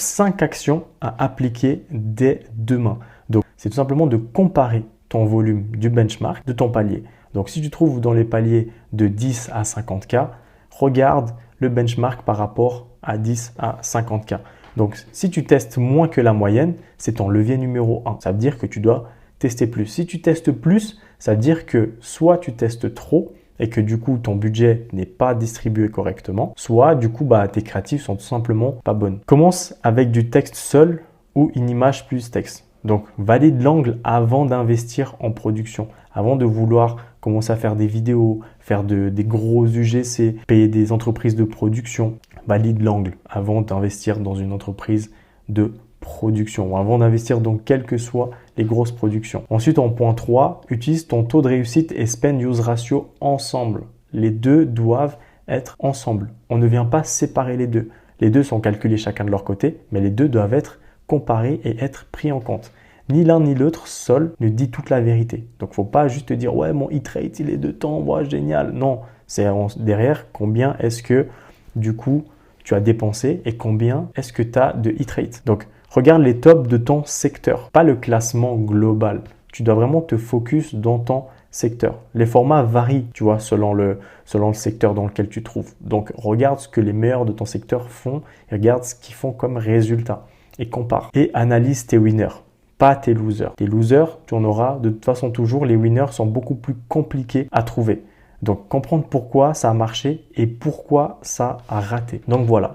5 actions à appliquer dès demain. Donc, c'est tout simplement de comparer ton volume du benchmark de ton palier. Donc, si tu trouves dans les paliers de 10 à 50K, regarde le benchmark par rapport à 10 à 50K. Donc, si tu testes moins que la moyenne, c'est ton levier numéro 1. Ça veut dire que tu dois tester plus. Si tu testes plus, ça veut dire que soit tu testes trop et que du coup ton budget n'est pas distribué correctement, soit du coup tes créatives sont tout simplement pas bonnes. Commence avec du texte seul ou une image plus texte. Donc valide l'angle avant d'investir en production, avant de vouloir commencer à faire des vidéos, faire des gros UGC, payer des entreprises de production. Valide l'angle avant d'investir dans une entreprise de production ou avant d'investir dans quelles que soient les grosses productions. Ensuite, en point 3, utilise ton taux de réussite et spend-use ratio ensemble. Les deux doivent être ensemble. On ne vient pas séparer les deux. Les deux sont calculés chacun de leur côté, mais les deux doivent être comparés et être pris en compte. Ni l'un ni l'autre seul ne dit toute la vérité. Donc, il ne faut pas juste te dire « Ouais, mon hit rate, il est de temps, ouais, génial ». Non, c'est derrière combien est-ce que, du coup, tu as dépensé et combien est-ce que tu as de hit rate. Donc, regarde les tops de ton secteur, pas le classement global. Tu dois vraiment te focus dans ton secteur. Les formats varient, tu vois, selon le secteur dans lequel tu te trouves. Donc, regarde ce que les meilleurs de ton secteur font et regarde ce qu'ils font comme résultat et compare. Et analyse tes winners, pas tes losers. Tes losers, tu en auras de toute façon toujours. Les winners sont beaucoup plus compliqués à trouver. Donc, comprendre pourquoi ça a marché et pourquoi ça a raté. Donc, voilà.